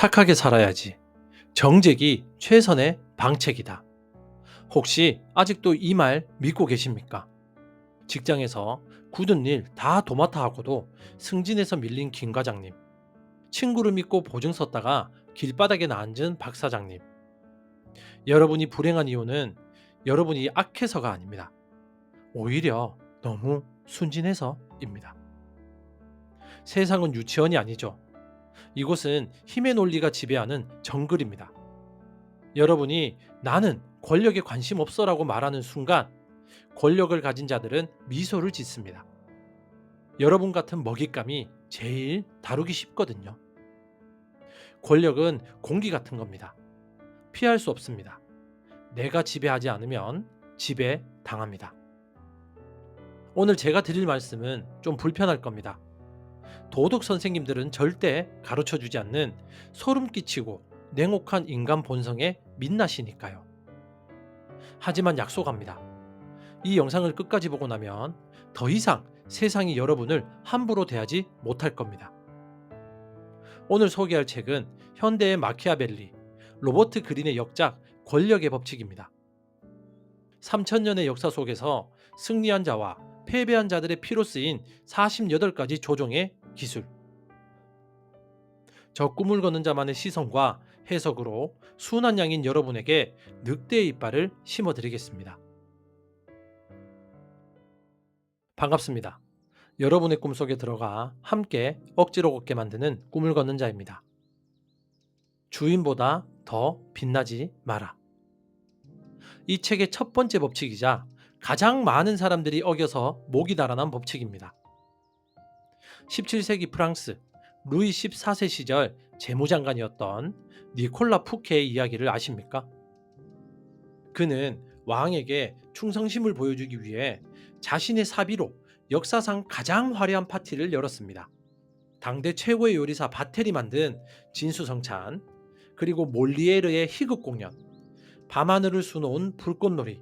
착하게 살아야지. 정직이 최선의 방책이다. 혹시 아직도 이 말 믿고 계십니까? 직장에서 굳은 일 다 도맡아 하고도 승진해서 밀린 김 과장님, 친구를 믿고 보증 섰다가 길바닥에 앉은 박 사장님. 여러분이 불행한 이유는 여러분이 악해서가 아닙니다. 오히려 너무 순진해서입니다. 세상은 유치원이 아니죠. 이곳은 힘의 논리가 지배하는 정글입니다. 여러분이 나는 권력에 관심 없어라고 말하는 순간 권력을 가진 자들은 미소를 짓습니다. 여러분 같은 먹잇감이 제일 다루기 쉽거든요. 권력은 공기 같은 겁니다. 피할 수 없습니다. 내가 지배하지 않으면 지배 당합니다. 오늘 제가 드릴 말씀은 좀 불편할 겁니다. 도덕 선생님들은 절대 가르쳐 주지 않는 소름 끼치고 냉혹한 인간 본성의 민낯이니까요. 하지만 약속합니다. 이 영상을 끝까지 보고 나면 더 이상 세상이 여러분을 함부로 대하지 못할 겁니다. 오늘 소개할 책은 현대의 마키아벨리, 로버트 그린의 역작 권력의 법칙입니다. 3000년의 역사 속에서 승리한 자와 패배한 자들의 피로 쓰인 48가지 조종의 기술. 저 꿈을 걷는 자만의 시선과 해석으로 순한 양인 여러분에게 늑대의 이빨을 심어드리겠습니다. 반갑습니다. 여러분의 꿈속에 들어가 함께 억지로 걷게 만드는 꿈을 걷는 자입니다. 주인보다 더 빛나지 마라. 이 책의 첫 번째 법칙이자 가장 많은 사람들이 어겨서 목이 달아난 법칙입니다. 17세기 프랑스 루이 14세 시절 재무장관이었던 니콜라 푸케의 이야기를 아십니까? 그는 왕에게 충성심을 보여주기 위해 자신의 사비로 역사상 가장 화려한 파티를 열었습니다. 당대 최고의 요리사 바텔이 만든 진수성찬, 그리고 몰리에르의 희극 공연, 밤하늘을 수놓은 불꽃놀이,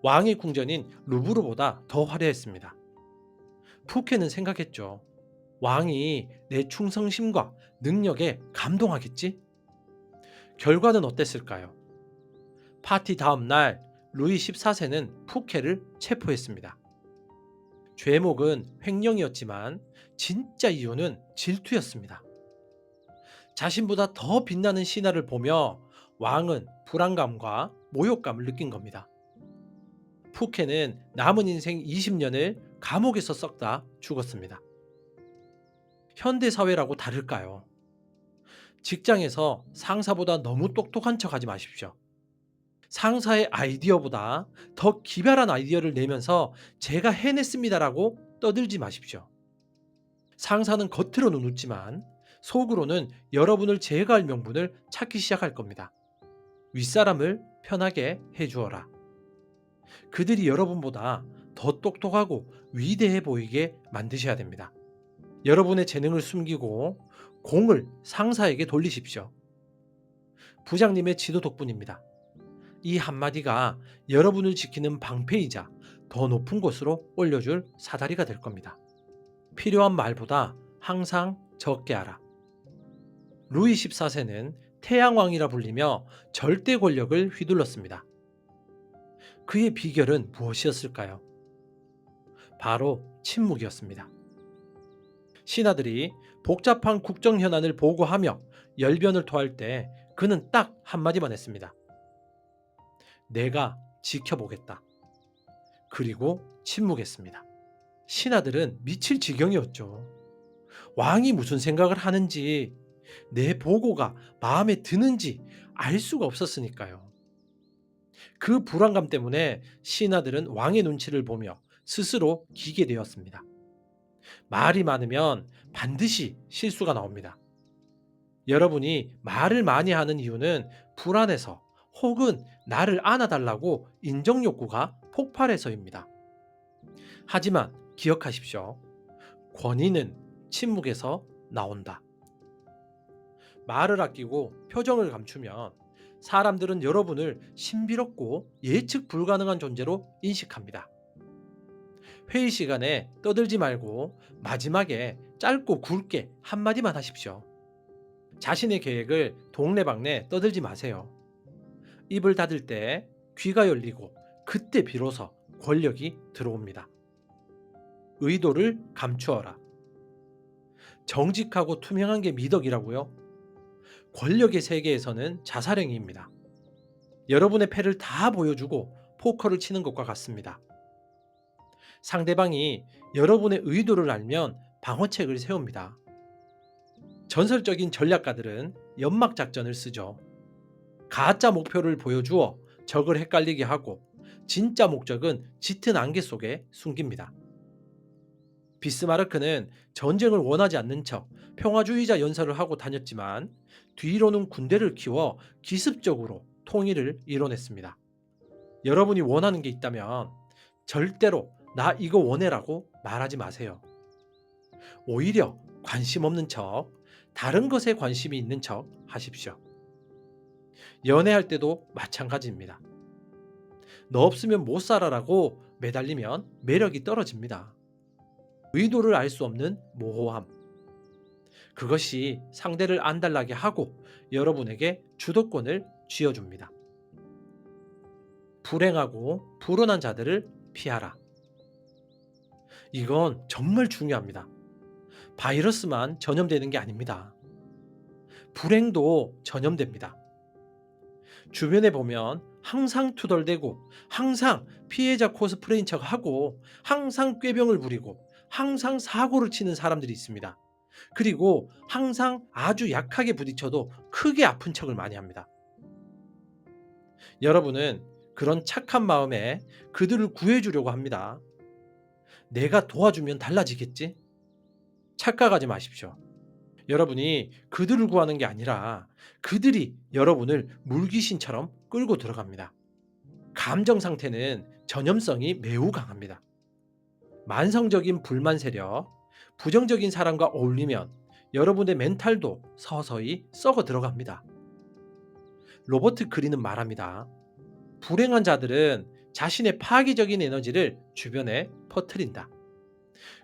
왕의 궁전인 루브르보다 더 화려했습니다. 푸케는 생각했죠. 왕이 내 충성심과 능력에 감동하겠지? 결과는 어땠을까요? 파티 다음 날 루이 14세는 푸케를 체포했습니다. 죄목은 횡령이었지만 진짜 이유는 질투였습니다. 자신보다 더 빛나는 신하를 보며 왕은 불안감과 모욕감을 느낀 겁니다. 푸케는 남은 인생 20년을 감옥에서 썩다 죽었습니다. 현대 사회라고 다를까요? 직장에서 상사보다 너무 똑똑한 척 하지 마십시오. 상사의 아이디어보다 더 기발한 아이디어를 내면서 제가 해냈습니다라고 떠들지 마십시오. 상사는 겉으로는 웃지만 속으로는 여러분을 제거할 명분을 찾기 시작할 겁니다. 윗사람을 편하게 해주어라. 그들이 여러분보다 더 똑똑하고 위대해 보이게 만드셔야 됩니다. 여러분의 재능을 숨기고 공을 상사에게 돌리십시오. 부장님의 지도 덕분입니다. 이 한마디가 여러분을 지키는 방패이자 더 높은 곳으로 올려줄 사다리가 될 겁니다. 필요한 말보다 항상 적게 하라. 루이 14세는 태양왕이라 불리며 절대 권력을 휘둘렀습니다. 그의 비결은 무엇이었을까요? 바로 침묵이었습니다. 신하들이 복잡한 국정 현안을 보고하며 열변을 토할 때 그는 딱 한마디만 했습니다. 내가 지켜보겠다. 그리고 침묵했습니다. 신하들은 미칠 지경이었죠. 왕이 무슨 생각을 하는지, 내 보고가 마음에 드는지 알 수가 없었으니까요. 그 불안감 때문에 신하들은 왕의 눈치를 보며 스스로 기게 되었습니다. 말이 많으면 반드시 실수가 나옵니다. 여러분이 말을 많이 하는 이유는 불안해서 혹은 나를 안아달라고 인정욕구가 폭발해서입니다. 하지만 기억하십시오. 권위는 침묵에서 나온다. 말을 아끼고 표정을 감추면 사람들은 여러분을 신비롭고 예측 불가능한 존재로 인식합니다. 회의 시간에 떠들지 말고 마지막에 짧고 굵게 한마디만 하십시오. 자신의 계획을 동네방네 떠들지 마세요. 입을 닫을 때 귀가 열리고 그때 비로소 권력이 들어옵니다. 의도를 감추어라. 정직하고 투명한 게 미덕이라고요? 권력의 세계에서는 자살행위입니다. 여러분의 패를 다 보여주고 포커를 치는 것과 같습니다. 상대방이 여러분의 의도를 알면 방어책을 세웁니다. 전설적인 전략가들은 연막 작전을 쓰죠. 가짜 목표를 보여주어 적을 헷갈리게 하고 진짜 목적은 짙은 안개 속에 숨깁니다. 비스마르크는 전쟁을 원하지 않는 척 평화주의자 연설을 하고 다녔지만 뒤로는 군대를 키워 기습적으로 통일을 이뤄냈습니다. 여러분이 원하는 게 있다면 절대로 나 이거 원해라고 말하지 마세요. 오히려 관심 없는 척, 다른 것에 관심이 있는 척 하십시오. 연애할 때도 마찬가지입니다. 너 없으면 못 살아라고 매달리면 매력이 떨어집니다. 의도를 알 수 없는 모호함. 그것이 상대를 안달나게 하고 여러분에게 주도권을 쥐어줍니다. 불행하고 불운한 자들을 피하라. 이건 정말 중요합니다. 바이러스만 전염되는 게 아닙니다. 불행도 전염됩니다. 주변에 보면 항상 투덜대고 항상 피해자 코스프레인 척하고 항상 꾀병을 부리고 항상 사고를 치는 사람들이 있습니다. 그리고 항상 아주 약하게 부딪혀도 크게 아픈 척을 많이 합니다. 여러분은 그런 착한 마음에 그들을 구해주려고 합니다. 내가 도와주면 달라지겠지? 착각하지 마십시오. 여러분이 그들을 구하는 게 아니라 그들이 여러분을 물귀신처럼 끌고 들어갑니다. 감정 상태는 전염성이 매우 강합니다. 만성적인 불만 세력, 부정적인 사람과 어울리면 여러분의 멘탈도 서서히 썩어 들어갑니다. 로버트 그린은 말합니다. 불행한 자들은 자신의 파괴적인 에너지를 주변에 퍼뜨린다.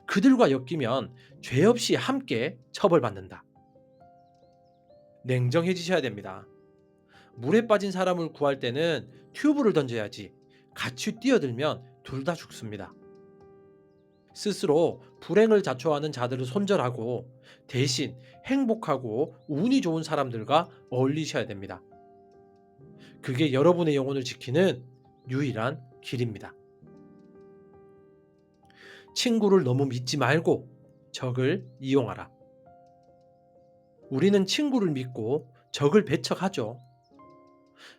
그들과 엮이면 죄 없이 함께 처벌받는다. 냉정해지셔야 됩니다. 물에 빠진 사람을 구할 때는 튜브를 던져야지 같이 뛰어들면 둘 다 죽습니다. 스스로 불행을 자초하는 자들을 손절하고 대신 행복하고 운이 좋은 사람들과 어울리셔야 됩니다. 그게 여러분의 영혼을 지키는 유일한 길입니다. 친구를 너무 믿지 말고 적을 이용하라. 우리는 친구를 믿고 적을 배척하죠.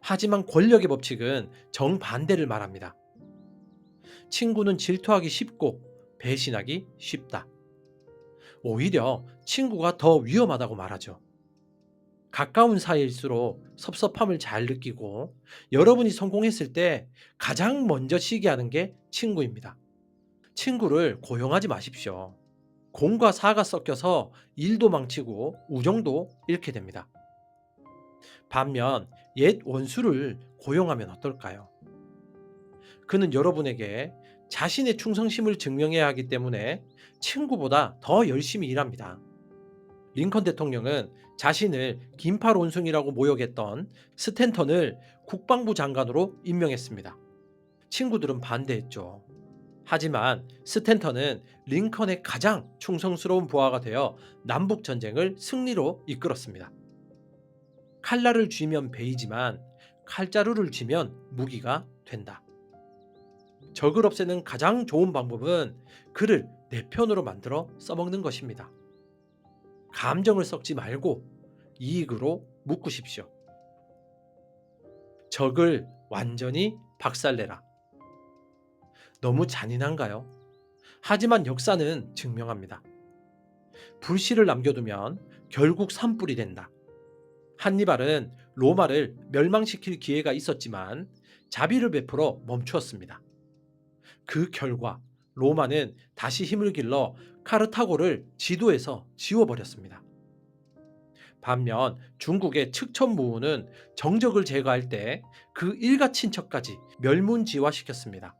하지만 권력의 법칙은 정반대를 말합니다. 친구는 질투하기 쉽고 배신하기 쉽다. 오히려 친구가 더 위험하다고 말하죠. 가까운 사이일수록 섭섭함을 잘 느끼고 여러분이 성공했을 때 가장 먼저 시기하는 게 친구입니다. 친구를 고용하지 마십시오. 공과 사가 섞여서 일도 망치고 우정도 잃게 됩니다. 반면 옛 원수를 고용하면 어떨까요? 그는 여러분에게 자신의 충성심을 증명해야 하기 때문에 친구보다 더 열심히 일합니다. 링컨 대통령은 자신을 긴팔 원숭이라고 모욕했던 스탠턴을 국방부 장관으로 임명했습니다. 친구들은 반대했죠. 하지만 스탠턴은 링컨의 가장 충성스러운 부하가 되어 남북 전쟁을 승리로 이끌었습니다. 칼날을 쥐면 베이지만 칼자루를 쥐면 무기가 된다. 적을 없애는 가장 좋은 방법은 그를 내 편으로 만들어 써먹는 것입니다. 감정을 썩지 말고 이익으로 묶으십시오. 적을 완전히 박살내라. 너무 잔인한가요? 하지만 역사는 증명합니다. 불씨를 남겨두면 결국 산불이 된다. 한니발은 로마를 멸망시킬 기회가 있었지만 자비를 베풀어 멈추었습니다. 그 결과 로마는 다시 힘을 길러 카르타고를 지도에서 지워버렸습니다. 반면 중국의 측천무후는 정적을 제거할 때 그 일가 친척까지 멸문지화시켰습니다.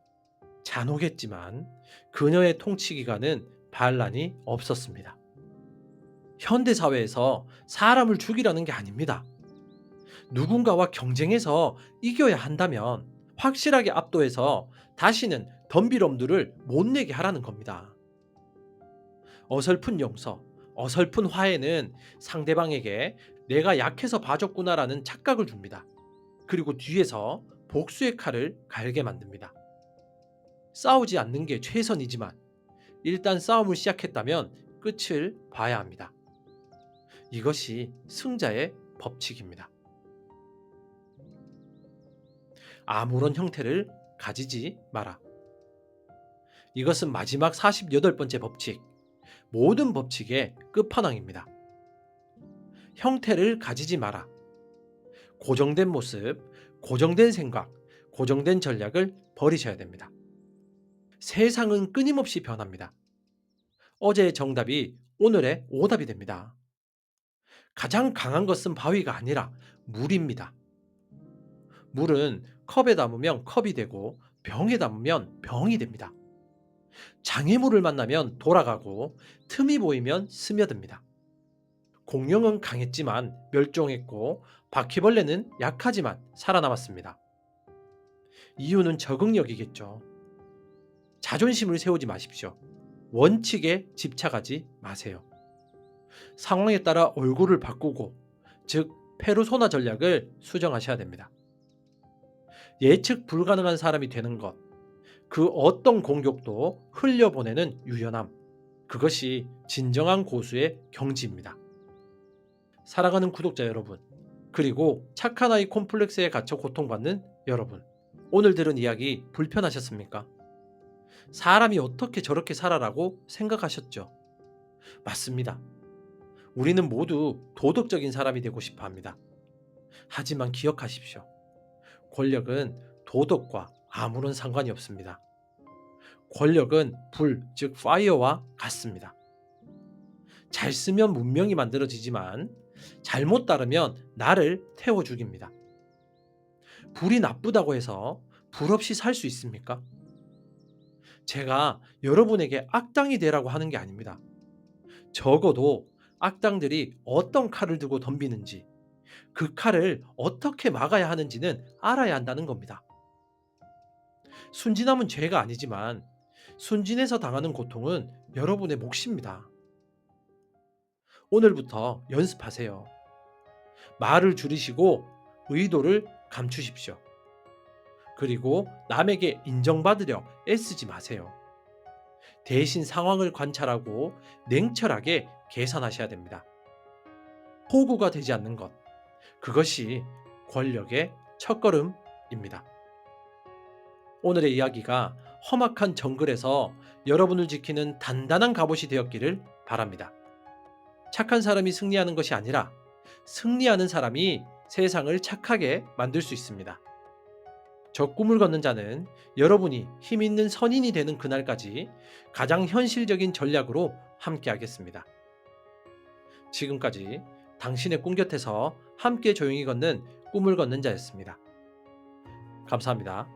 잔혹했지만 그녀의 통치 기간은 반란이 없었습니다. 현대 사회에서 사람을 죽이라는 게 아닙니다. 누군가와 경쟁해서 이겨야 한다면 확실하게 압도해서 다시는 덤빌 엄두를 못 내게 하라는 겁니다. 어설픈 용서, 어설픈 화해는 상대방에게 내가 약해서 봐줬구나라는 착각을 줍니다. 그리고 뒤에서 복수의 칼을 갈게 만듭니다. 싸우지 않는 게 최선이지만 일단 싸움을 시작했다면 끝을 봐야 합니다. 이것이 승자의 법칙입니다. 아무런 형태를 가지지 마라. 이것은 마지막 48번째 법칙, 모든 법칙의 끝판왕입니다. 형태를 가지지 마라. 고정된 모습, 고정된 생각, 고정된 전략을 버리셔야 됩니다. 세상은 끊임없이 변합니다. 어제의 정답이 오늘의 오답이 됩니다. 가장 강한 것은 바위가 아니라 물입니다. 물은 컵에 담으면 컵이 되고 병에 담으면 병이 됩니다. 장애물을 만나면 돌아가고 틈이 보이면 스며듭니다. 공룡은 강했지만 멸종했고 바퀴벌레는 약하지만 살아남았습니다. 이유는 적응력이겠죠. 자존심을 세우지 마십시오. 원칙에 집착하지 마세요. 상황에 따라 얼굴을 바꾸고, 즉 페르소나 전략을 수정하셔야 됩니다. 예측 불가능한 사람이 되는 것, 그 어떤 공격도 흘려보내는 유연함, 그것이 진정한 고수의 경지입니다. 사랑하는 구독자 여러분, 그리고 착한 아이 콤플렉스에 갇혀 고통받는 여러분, 오늘 들은 이야기 불편하셨습니까? 사람이 어떻게 저렇게 살아라고 생각하셨죠? 맞습니다. 우리는 모두 도덕적인 사람이 되고 싶어 합니다. 하지만 기억하십시오. 권력은 도덕과 아무런 상관이 없습니다. 권력은 불, 즉 파이어와 같습니다. 잘 쓰면 문명이 만들어지지만 잘못 따르면 나를 태워 죽입니다. 불이 나쁘다고 해서 불 없이 살 수 있습니까? 제가 여러분에게 악당이 되라고 하는 게 아닙니다. 적어도 악당들이 어떤 칼을 들고 덤비는지, 그 칼을 어떻게 막아야 하는지는 알아야 한다는 겁니다. 순진함은 죄가 아니지만 순진해서 당하는 고통은 여러분의 몫입니다. 오늘부터 연습하세요. 말을 줄이시고 의도를 감추십시오. 그리고 남에게 인정받으려 애쓰지 마세요. 대신 상황을 관찰하고 냉철하게 계산하셔야 됩니다. 호구가 되지 않는 것, 그것이 권력의 첫걸음입니다. 오늘의 이야기가 험악한 정글에서 여러분을 지키는 단단한 갑옷이 되었기를 바랍니다. 착한 사람이 승리하는 것이 아니라 승리하는 사람이 세상을 착하게 만들 수 있습니다. 저 꿈을 걷는 자는 여러분이 힘 있는 선인이 되는 그날까지 가장 현실적인 전략으로 함께하겠습니다. 지금까지 당신의 꿈 곁에서 함께 조용히 걷는 꿈을 걷는 자였습니다. 감사합니다.